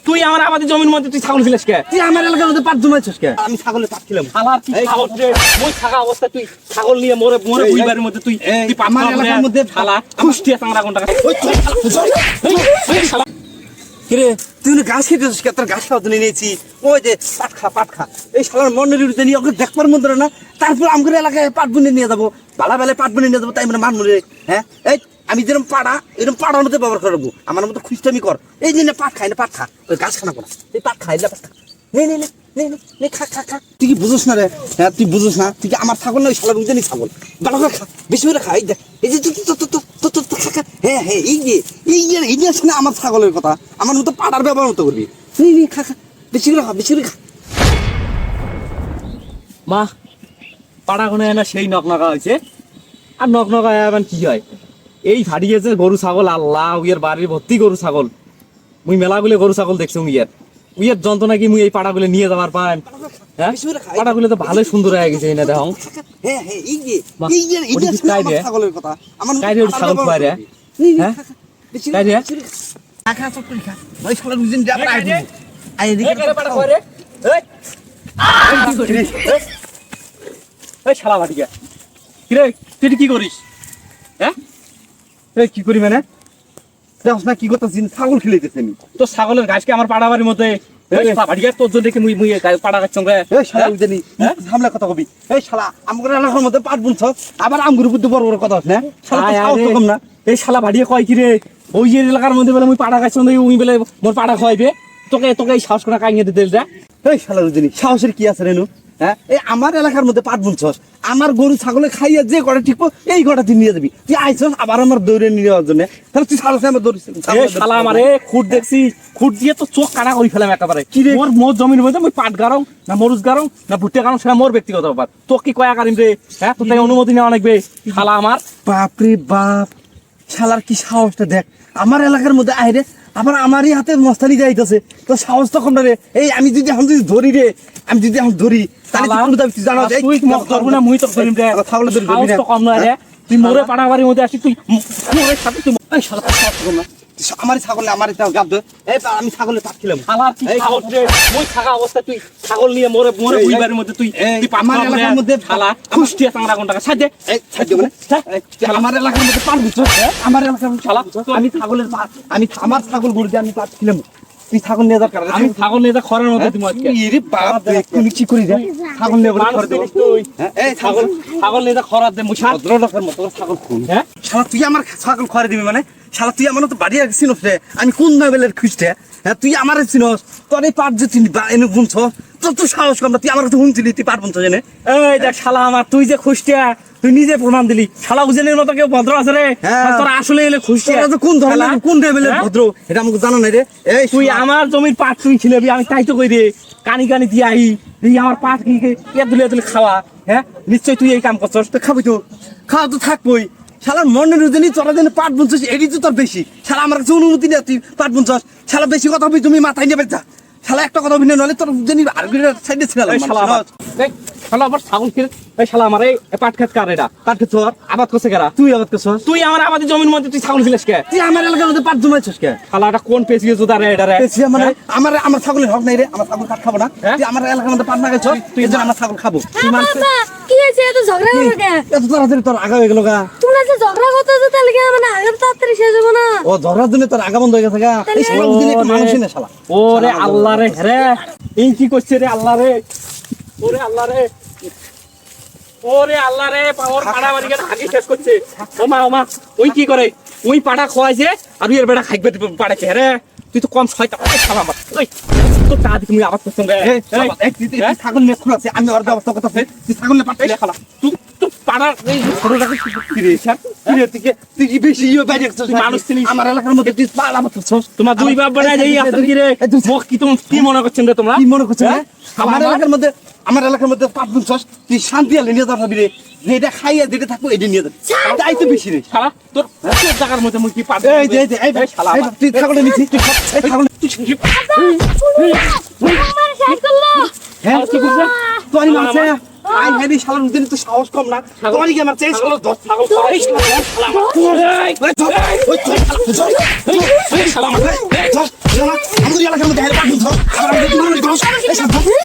তুই আমার আবাদি জমির মধ্যে তুই ছাগল খিলাস কে? তুই আমার এলাকার মধ্যে পাট জমাইছিস কে? আমি ছাগলে পাট খিলাম। শালার কি ছাগল রে? মই থাকা অবস্থা তুই ছাগল নিয়ে মরে বুইবারের মধ্যে তুই পাট আমার এলাকার মধ্যে শালা খুশটিয়া চাংরা কোনটা? শালা কিরে তুই গাছ খেতেছিস কে? তোর গাছ খাওয়া তো নিয়েছি। ওই যে পাট খা এই শালার মনের বিরুদ্ধে নিয়ে ওকে দেখবার মন্দির না। তারপর আমাদের এলাকায় পাট বুনে নিয়ে যাবো, বালা বেলায় পাট বুনে নিয়ে যাবো, তাই মানে মানবো রে? হ্যাঁ এই আমি যেরকম পাড়া এরকম পাড়ার মধ্যে ব্যবহার করবো। আমার মতো খুঁজটামি কর। এই যে পাট খাই না, পাট খা, ওই গাছ খানা করা, এই পাট খাই না, পাট খা, নে খা খা খা। তুই কি বুঝোস না রে? হ্যাঁ তুই বুঝোস না? তুই কি আমার ছাগল না ওই শালা বুঝতে নি ছাগল? ভালো করে খা, বেশি করে খা। এই দেখ এই যে খা খা। হ্যাঁ এই যে না আমার ছাগলের কথা, আমার মতো পাড়ার ব্যবহার মতো করবি। খা খা, বেশি করে খা, বেশি করে খা। মা পাড়া কোনে না সেই নকনকা হয়েছে। আর নকনকা এমন কি হয়? এই হারিয়েছে গরু ছাগল, আল্লাহ উইয়ের বাড়ির ভর্তি গরু ছাগল। মুই মেলাগুলো গরু ছাগল দেখছি উইয়ের যন্ত্রণা কি মুই এই পাড়াগুলো নিয়ে যাবার পাই? হ্যাঁ পাড়াগুলো তো ভালোই সুন্দর হয়ে গেছে না দেখো। হ্যাঁ এই যে ছাগলের কথা, আমার ছাগল খুয়াই রে। হ্যাঁ তাই রে খা সব করে খা। ওই শালা বুঝিন যা পাড়া আইবো। আই এদিকে পাড়া খুয়াই রে। এই শালা বাটিকা কিরে তুই কি করিস? হ্যাঁ এই কি করি মানে? দেখছ না কি কথা ছাগল খেলাইতেছে আমি। তো ছাগলের গাছকে আমার পাড়া বাড়ির মধ্যে তোর জন্য দেখি মুই পাড়া গাছ সঙ্গে জানি সামনে কথা কবি। এই শালা আমার এলাকার মধ্যে পাট বুনছ, আবার আমগুর বুদ্ধি বড় বড় কথা না। কম না এই শালা ভাড়িয়ে কয় কিরে ওই যে এলাকার মধ্যে বলে মুই পাড়া গাছ সঙ্গে উই বলে মোর পাড়া খাওয়াইবে। তোকে এই সাহস করে কাইয়ে দিতে যা। এই শালা বুঝিনি সাহসের কি আছে রেনু? হ্যাঁ এই আমার এলাকার মধ্যে পাট বুনছস, আমার গরু ছাগলে খাইয়া যে কটা ঠিক এই কটা তুই নিয়ে যাবি। তুই আইছস আবার আমার দৌড়ে নিয়ে যাওয়ার জন্য, তাহলে তুই শালা আমার দৌড়িস। শালা আমার খুঁট দেখছি, খুঁট দিয়ে তো চোখ কাটা করে ফেলাম একেবারে। কি রে মোর জমির মধ্যে মুই পাট গারং না মরুচ গারং না ভুট্টা গারং সেটা মোর ব্যক্তিগত ব্যাপার। তো কি কয়া কারিম রে? হ্যাঁ তোর তাই অনুমতি নেওয়া লাগবে। শালা আমার বাপরে বাপ, শালার কি সাহসটা দেখ। আমার এলাকার মধ্যে আইরে আবার আমারই হাতে মস্তানি যাইতেছে। তো সাহস তো কম রে। এই আমি যদি এখন ধরি রে, আমি যদি এখন ধরি তাহলে তুই জানো তুই ধরবো না মুই তো ধরিম রে। ছাগল ধরি সাহস তো কম নয় রে। তুই মোরে পাড়া বাড়ির মধ্যে আসি, তুই মোরে সাথে তুই শালা সাহস কম না। আমার ছাগল আমার গাব দে। এই আমি ছাগলে পাট খেলাম। শালার কি সাহস রে? মুই থাকা অবস্থা তুই ছাগল নিয়ে মোরে বুইবারের মধ্যে তুই আমার এলাকার মধ্যে শালা খুশটিয়া চাংরা কোনটা? ছাড় দে। এই ছাড় দে মানে আমার এলাকার মধ্যে পাট বুঝছ? আমার এলাকার শালা আমি ছাগলের পাট, আমি আমার ছাগল গরু দিয়ে আমি পাট খেলাম। তুই ছাগল নিয়ে যা কারণ আমি ছাগল নিয়ে যা খরার মধ্যে তুমি আজকে এরে বাপ তুমি কি করি রে? ছাগল নিয়ে বলে খর দেব তুই? এই ছাগল নিয়ে যা খরার দে মুছা ভদ্রলোকের মতো ছাগল খুন। হ্যাঁ শালা তুই আমার ছাগল খরে দিবি মানে? শালা তুই আমার তো বাড়ি চিনস রে, আমি কোন লেভেলের খুঁজতে? হ্যাঁ তুই আমার চিনস, তোর এই পাট যে চিনি এনে বুনছ, তোর তুই সাহস কম না। তুই আমার কাছে শুনছিলি তুই পাট বুনছ জেনে? এই দেখ শালা আমার, তুই যে খুশটিয়া তুই নিজে প্রমাণ দিলি। শালা উজেনের মতো কেউ ভদ্র আছে রে? তোরা আসলে এলে খুশটিয়া কোন ধরনের কোন লেভেলের ভদ্র এটা আমাকে জানা নাই রে। এই তুই আমার জমির পাট তুই ছিলাবি, আমি তাই তো কই রে কানি কানি দিয়ে আই তুই আমার পাট কি তুলে খাওয়া। হ্যাঁ নিশ্চয় তুই এই কাম করছস। তো খাবি তো খাওয়া তো থাকবই। শালার মনের রুজনি তোরা যেন পাট বুনছস এটি তো তোর বেশি। শালা আমার কাছে অনুমতি নেই তুই পাট বুনছস। শালা বেশি কথা হবি তুমি মাথায় নেবে যা। শালা একটা কথা হবি না, নলে তোর জানি আর সাইডে ছিল। শালা আবার ছাগল খেয়ে এই শালা আমার এই পাট খেত কার? এটা পাট খেত আবাদ করছে কারা? তুই আবাদ করছস। তুই আমার আবাদের জমির মধ্যে তুই ছাগল খিলাস কে? তুই আমার এলাকার মধ্যে পাট জমাইছস কে? শালা এটা কোন পেছিয়ে জুতা রে? এটা রে পেছিয়ে মানে আমার ছাগলের হক নাই রে। আমার ছাগল কাট খাবো না। তুই আমার এলাকার মধ্যে পাট না খাইছস, তুই এজন্য আমার ছাগল খাবো। তুই মানছিস কি হয়েছে? এত ঝগড়া করো কে? এত তাড়াতাড়ি তোর আগা হয়ে গেল গা। তোমরা যে ঝগড়া করতেছো তাহলে কি মানে আগে তাড়াতাড়ি শেষ হবে না? ও ঝগড়ার জন্য তোর আগা বন্ধ হয়ে গেছে গা। এই শালা বুঝিনি একটু মানুষই না শালা। ওরে আল্লাহ রে রে এই কি করছে রে? আল্লাহ রে ওরে আল্লাহ রে ওরে আল্লাহ রে পাওয়ার পাড়া বাড়ি গেলে আগে শেষ করছে। ওমা ওই কি করে? ওই পাড়া খোয়াইছে আর এর বেড়া খাইবে পাড়াছে রে। তুই তো কম ছয়টা খাওয়া আমার ওই তো তা তুমি আবার তোর সঙ্গে ছাগল নিয়ে খোলাছে আমি ওর ব্যবস্থা করতেছি। তুই ছাগল নিয়ে পাট খালা তুই পাড়ার এই ছোটটাকে তুই কি বেশি বাইরে মানুষ চিনিস? আমার এলাকার মধ্যে তুই পালা করছস। তোমার দুই বাপ বেড়া যাই আছে কি রে? মুখ কি তুমি কি মনে করছেন রে তোমরা? কি মনে করছেন? আমার এলাকার মধ্যে পাট বুনছস, তুই শান্তি আলে নিয়ে যাবি রে। যেটা খাইয়া যেটা থাকবো এটা নিয়ে যাবি। তাই তো বেশি রে শালা তোর জায়গার মধ্যে মুই কি পাট এই যে এই শালা তুই ছাগল নিছি তুই ছাগল হ্যাঁ কি করছ? তুই মারছে আই হেডি শালার উদিন তো সাহস কম না। তোর কি আমার চেয়ে শালা 10 ছাগল এই শালা আমাদের এলাকার মধ্যে পাট বুনছ, আবার আমাদের